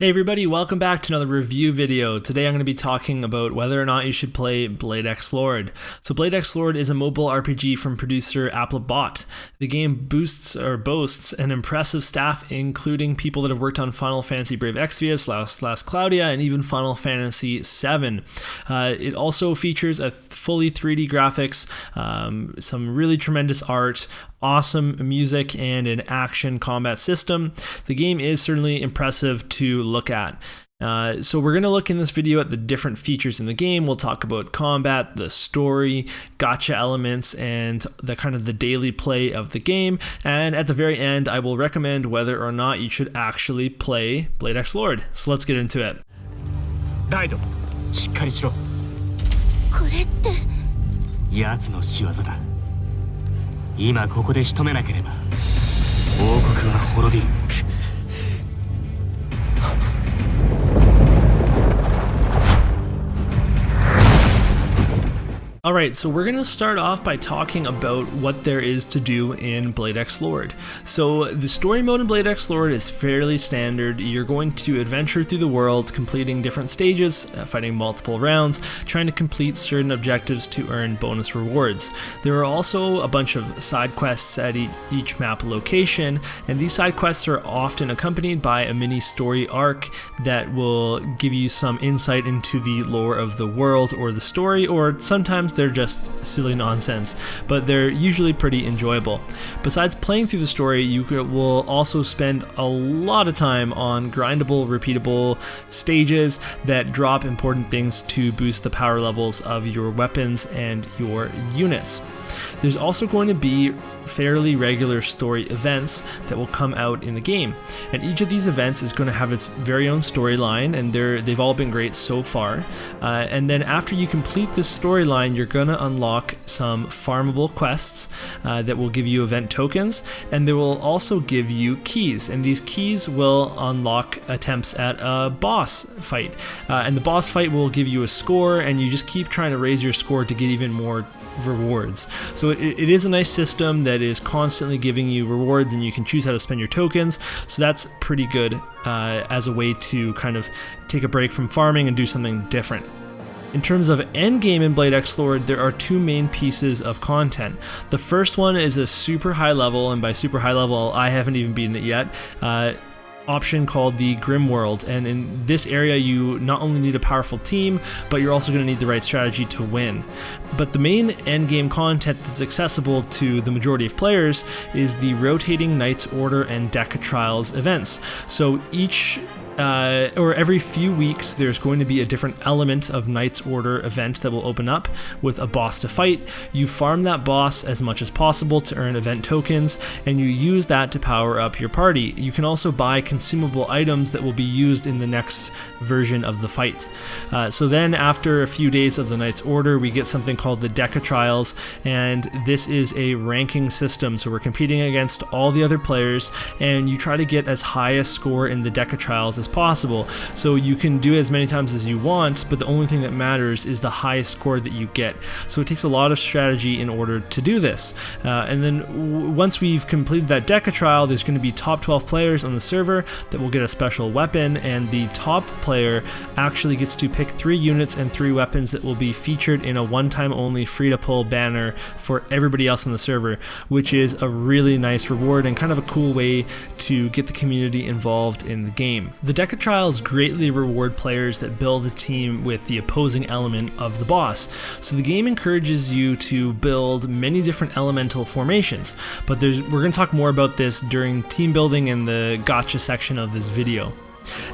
Hey everybody, welcome back to another review video. Today I'm going to be talking about whether or not you should play Blade XLord. So Blade XLord is a mobile RPG from producer Applibot. The game boasts an impressive staff, including people that have worked on Final Fantasy Brave Exvius, Last Claudia, and even Final Fantasy VII. It also features a fully 3D graphics, some really tremendous art, awesome music, and an action combat system. The game is certainly impressive to look at. So we're going to look in this video at the different features in the game. We'll talk about combat, the story, gacha elements, and the daily play of the game. And at the very end, I will recommend whether or not you should actually play Blade XLord. So let's get into it. ライド、しっかりしろ。これって。奴の仕業だ。今ここで仕留めなければ王国は滅びる。Alright, so we're going to start off by talking about what there is to do in Blade XLord. So the story mode in Blade XLord is fairly standard. You're going to adventure through the world, completing different stages, fighting multiple rounds, trying to complete certain objectives to earn bonus rewards. There are also a bunch of side quests at each map location, and these side quests are often accompanied by a mini story arc that will give you some insight into the lore of the world or the story, or sometimes they're just silly nonsense, but they're usually pretty enjoyable. Besides playing through the story, you will also spend a lot of time on grindable, repeatable stages that drop important things to boost the power levels of your weapons and your units. There's also going to be fairly regular story events that will come out in the game, and each of these events is going to have its very own storyline, and they've all been great so far. And then after you complete this storyline, you're going to unlock some farmable quests that will give you event tokens, and they will also give you keys, and these keys will unlock attempts at a boss fight, and the boss fight will give you a score, and you just keep trying to raise your score to get even more rewards. So it is a nice system that is constantly giving you rewards, and you can choose how to spend your tokens, so that's pretty good as a way to kind of take a break from farming and do something different. In terms of endgame in Blade XLord, there are two main pieces of content. The first one is a super high level, and by super high level I haven't even beaten it yet, option called the Grim World, and in this area you not only need a powerful team, but you're also going to need the right strategy to win. But the main endgame content that's accessible to the majority of players is the rotating Knight's Order and Deca Trials events. So every few weeks there's going to be a different element of Knight's Order event that will open up with a boss to fight. You farm that boss as much as possible to earn event tokens, and you use that to power up your party. You can also buy consumable items that will be used in the next version of the fight. So then after a few days of the Knight's Order, we get something called the Deca Trials, and this is a ranking system. So we're competing against all the other players, and you try to get as high a score in the Deca Trials as possible. So you can do as many times as you want, but the only thing that matters is the highest score that you get. So it takes a lot of strategy in order to do this. And then once we've completed that Deca trial, there's going to be top 12 players on the server that will get a special weapon, and the top player actually gets to pick 3 units and 3 weapons that will be featured in a one-time only free-to-pull banner for everybody else on the server, which is a really nice reward and kind of a cool way to get the community involved in the game. The Deca Trials greatly reward players that build a team with the opposing element of the boss. So the game encourages you to build many different elemental formations, but we're going to talk more about this during team building in the gacha section of this video.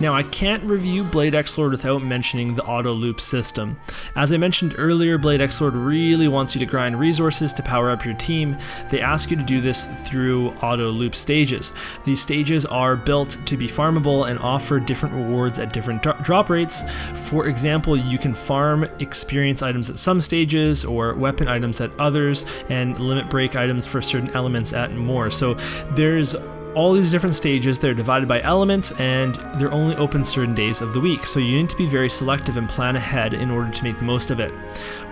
Now, I can't review Blade XLord without mentioning the auto loop system. As I mentioned earlier, Blade XLord really wants you to grind resources to power up your team. They ask you to do this through auto loop stages. These stages are built to be farmable and offer different rewards at different drop rates. For example, you can farm experience items at some stages, or weapon items at others, and limit break items for certain elements at more. So there's all these different stages. They're divided by elements and they're only open certain days of the week, so you need to be very selective and plan ahead in order to make the most of it.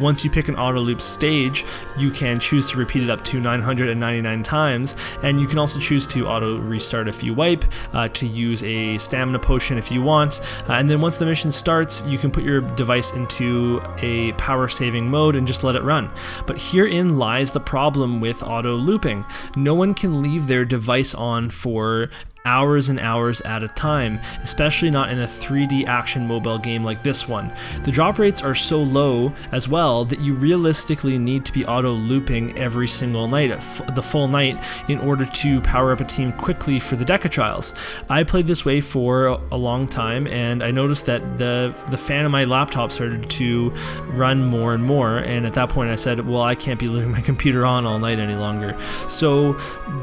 Once you pick an auto loop stage, you can choose to repeat it up to 999 times, and you can also choose to auto restart if you wipe, to use a stamina potion if you want, and then once the mission starts, you can put your device into a power saving mode and just let it run. But herein lies the problem with auto looping. No one can leave their device on for hours and hours at a time, especially not in a 3D action mobile game like this one. The drop rates are so low as well that you realistically need to be auto looping every single night, the full night, in order to power up a team quickly for the Deca trials. I played this way for a long time, and I noticed that the fan of my laptop started to run more and more, and at that point I said, well, I can't be leaving my computer on all night any longer. So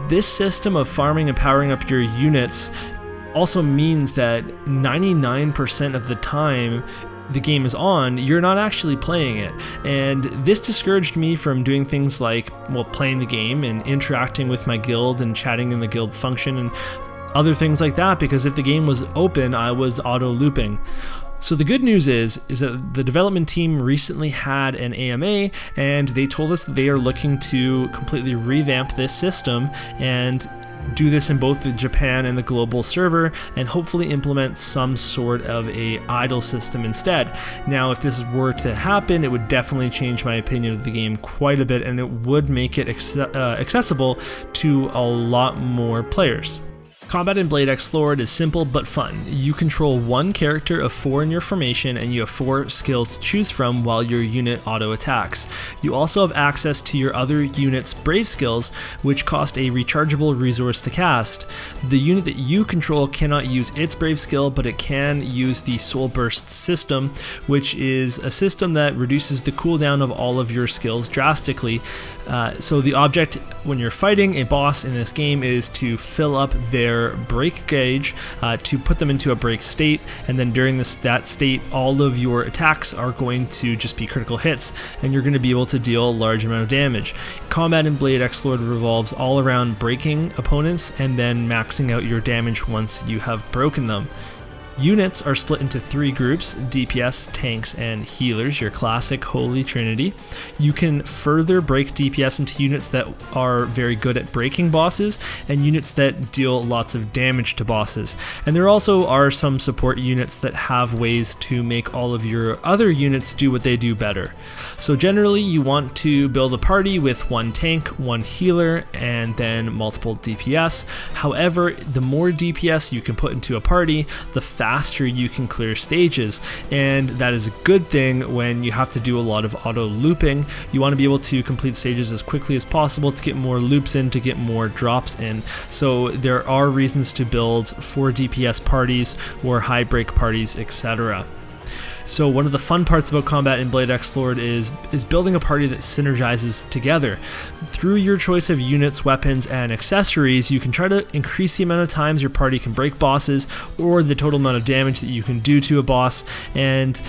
this system of farming and powering up your units also means that 99% of the time the game is on, you're not actually playing it. And this discouraged me from doing things like, well, playing the game and interacting with my guild and chatting in the guild function and other things like that, because if the game was open, I was auto looping. So the good news is that the development team recently had an AMA, and they told us that they are looking to completely revamp this system and do this in both the Japan and the global server, and hopefully implement some sort of a idle system instead. Now, if this were to happen, it would definitely change my opinion of the game quite a bit, and it would make it accessible to a lot more players. Combat in Blade XLord is simple but fun. You control one character of 4 in your formation, and you have 4 skills to choose from while your unit auto attacks. You also have access to your other unit's brave skills, which cost a rechargeable resource to cast. The unit that you control cannot use its brave skill, but it can use the Soul Burst system, which is a system that reduces the cooldown of all of your skills drastically. So the object when you're fighting a boss in this game is to fill up their break gauge, to put them into a break state, and then during that state, all of your attacks are going to just be critical hits, and you're going to be able to deal a large amount of damage. Combat in Blade XLord revolves all around breaking opponents and then maxing out your damage once you have broken them. Units are split into 3 groups: DPS, tanks, and healers, your classic holy trinity. You can further break DPS into units that are very good at breaking bosses, and units that deal lots of damage to bosses. And there also are some support units that have ways to make all of your other units do what they do better. So generally you want to build a party with 1 tank, 1 healer, and then multiple DPS. However, the more DPS you can put into a party, the faster you can clear stages, and that is a good thing when you have to do a lot of auto looping. You want to be able to complete stages as quickly as possible to get more loops in, to get more drops in. So there are reasons to build 4 DPS parties or high break parties, etc. So one of the fun parts about combat in Blade XLord is building a party that synergizes together. Through your choice of units, weapons, and accessories, you can try to increase the amount of times your party can break bosses, or the total amount of damage that you can do to a boss, and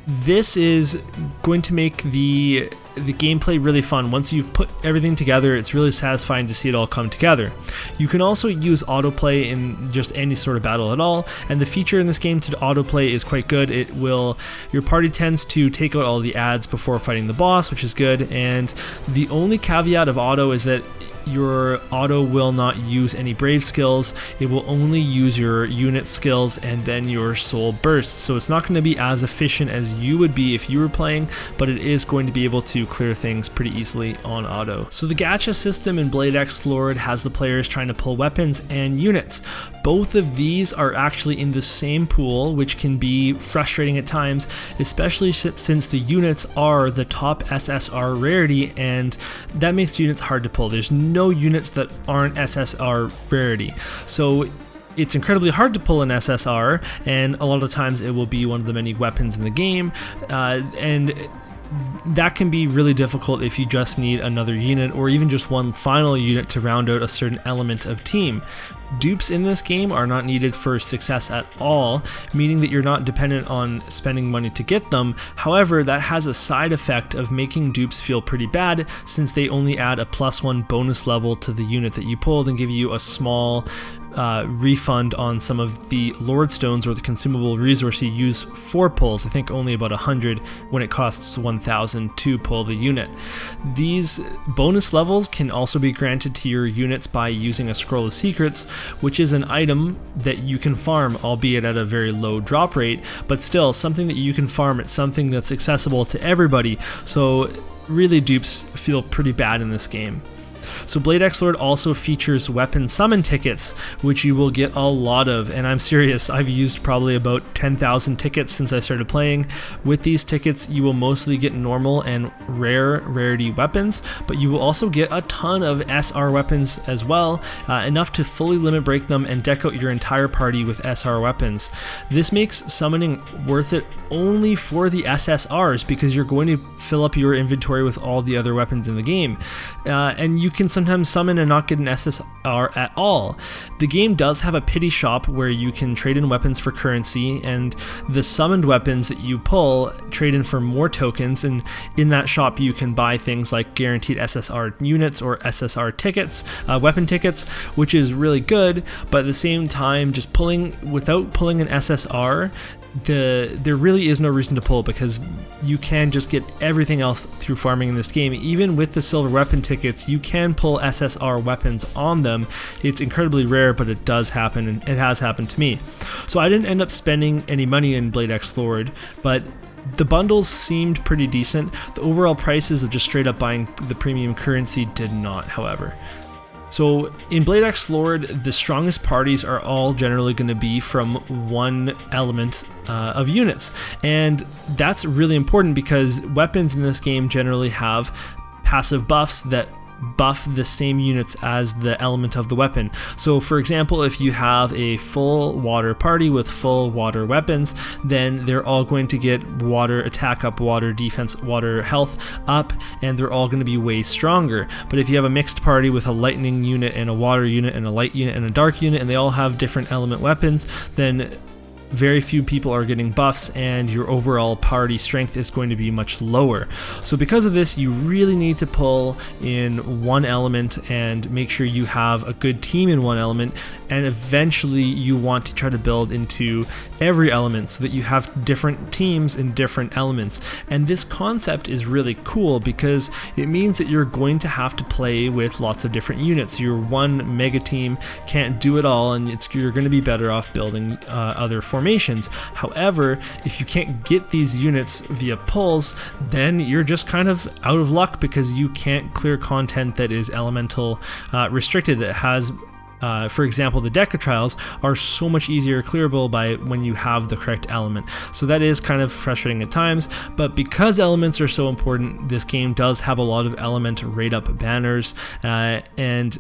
this is going to make the gameplay really fun. Once you've put everything together, it's really satisfying to see it all come together. You can also use autoplay in just any sort of battle at all, and the feature in this game to autoplay is quite good. Your party tends to take out all the ads before fighting the boss, which is good, and the only caveat of auto is that your auto will not use any brave skills. It will only use your unit skills and then your soul burst. So it's not going to be as efficient as you would be if you were playing, but it is going to be able to clear things pretty easily on auto. So the gacha system in Blade XLord has the players trying to pull weapons and units. Both of these are actually in the same pool, which can be frustrating at times, especially since the units are the top SSR rarity, and that makes units hard to pull. There's no units that aren't SSR rarity. So it's incredibly hard to pull an SSR, and a lot of times it will be one of the many weapons in the game, and that can be really difficult if you just need another unit or even just one final unit to round out a certain element of team. Dupes in this game are not needed for success at all, meaning that you're not dependent on spending money to get them. However, that has a side effect of making dupes feel pretty bad, since they only add a +1 bonus level to the unit that you pulled and give you a small refund on some of the Lord Stones, or the consumable resource you use for pulls. I think only about 100 when it costs 1,000 to pull the unit. These bonus levels can also be granted to your units by using a Scroll of Secrets, which is an item that you can farm, albeit at a very low drop rate, but still something that you can farm. It's something that's accessible to everybody, so really dupes feel pretty bad in this game. So Blade XLord also features weapon summon tickets, which you will get a lot of, and I'm serious, I've used probably about 10,000 tickets since I started playing. With these tickets, you will mostly get normal and rarity weapons, but you will also get a ton of SR weapons as well, enough to fully limit break them and deck out your entire party with SR weapons. This makes summoning worth it only for the SSRs, because you're going to fill up your inventory with all the other weapons in the game, and you can sometimes summon and not get an SSR at all. The game does have a pity shop where you can trade in weapons for currency, and the summoned weapons that you pull trade in for more tokens, and in that shop you can buy things like guaranteed SSR units or SSR tickets, weapon tickets, which is really good. But at the same time, just without pulling an SSR, there really is no reason to pull, because you can just get everything else through farming in this game. Even with the silver weapon tickets, you can pull SSR weapons on them. It's incredibly rare, but it does happen, and it has happened to me. So I didn't end up spending any money in Blade XLord, but the bundles seemed pretty decent. The overall prices of just straight up buying the premium currency did not, however. So in Blade XLord, the strongest parties are all generally going to be from one element of units, and that's really important because weapons in this game generally have passive buffs that buff the same units as the element of the weapon. So for example, if you have a full water party with full water weapons, then they're all going to get water attack up, water defense, water health up, and they're all going to be way stronger. But if you have a mixed party with a lightning unit and a water unit and a light unit and a dark unit, and they all have different element weapons, then very few people are getting buffs, and your overall party strength is going to be much lower. So because of this, you really need to pull in one element and make sure you have a good team in one element, and eventually you want to try to build into every element so that you have different teams in different elements. And this concept is really cool because it means that you're going to have to play with lots of different units. Your one mega team can't do it all, and you're going to be better off building other formations. However, if you can't get these units via pulls, then you're just kind of out of luck because you can't clear content that is elemental restricted, that has for example, the Deca trials are so much easier clearable by when you have the correct element. So that is kind of frustrating at times, but because elements are so important, this game does have a lot of element rate up banners, and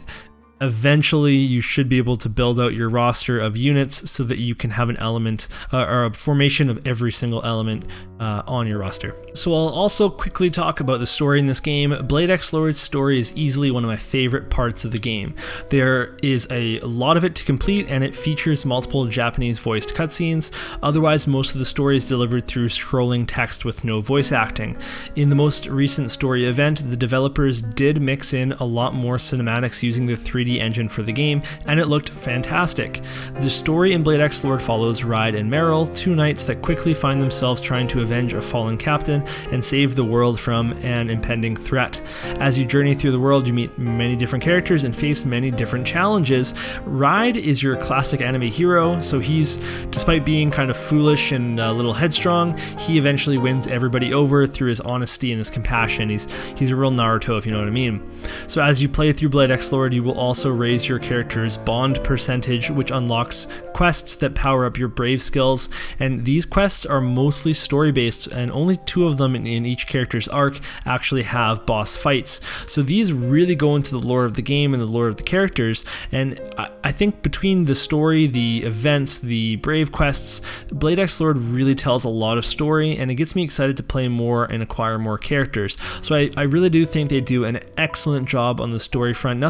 eventually you should be able to build out your roster of units so that you can have an element or a formation of every single element on your roster. So I'll also quickly talk about the story in this game. Blade XLord's story is easily one of my favorite parts of the game. There is a lot of it to complete, and it features multiple Japanese voiced cutscenes. Otherwise, most of the story is delivered through scrolling text with no voice acting. In the most recent story event, the developers did mix in a lot more cinematics using the 3D engine for the game, and it looked fantastic. The story in Blade XLord follows Ride and Meryl, two knights that quickly find themselves trying to avenge a fallen captain and save the world from an impending threat. As you journey through the world, you meet many different characters and face many different challenges. Ride is your classic anime hero, so despite being kind of foolish and a little headstrong, he eventually wins everybody over through his honesty and his compassion. He's a real Naruto, if you know what I mean. So as you play through Blade XLord, you will also raise your character's bond percentage, which unlocks quests that power up your brave skills, and these quests are mostly story-based, and only 2 of them in each character's arc actually have boss fights. So these really go into the lore of the game and the lore of the characters, and I think between the story, the events, the brave quests, Blade XLord really tells a lot of story, and it gets me excited to play more and acquire more characters. So I really do think they do an excellent job on the story front.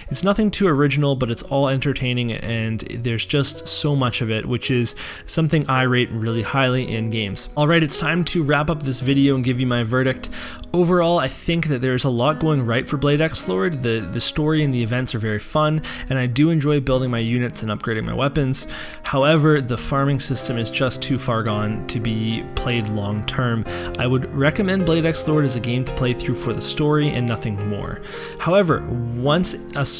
It's nothing too original, but it's all entertaining, and there's just so much of it, which is something I rate really highly in games. Alright, it's time to wrap up this video and give you my verdict. Overall, I think that there's a lot going right for Blade XLord. The story and the events are very fun, and I do enjoy building my units and upgrading my weapons. However, the farming system is just too far gone to be played long term. I would recommend Blade XLord as a game to play through for the story and nothing more. However, once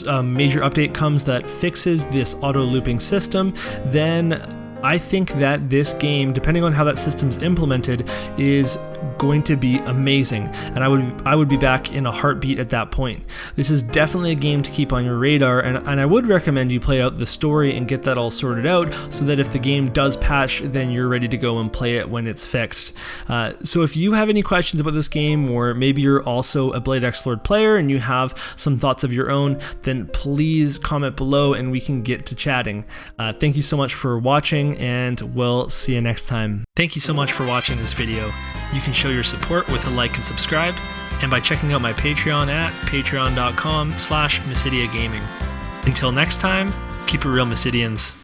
a major update comes that fixes this auto looping system, then I think that this game, depending on how that system is implemented, is going to be amazing, and I would be back in a heartbeat at that point. This is definitely a game to keep on your radar, and I would recommend you play out the story and get that all sorted out so that if the game does patch, then you're ready to go and play it when it's fixed. So if you have any questions about this game, or maybe you're also a Blade XLord player and you have some thoughts of your own, then please comment below and we can get to chatting. Thank you so much for watching, and we'll see you next time. Thank you so much for watching this video. You can show your support with a like and subscribe, and by checking out my Patreon at patreon.com/MysidiaGaming. Until next time, keep it real, Mysidians.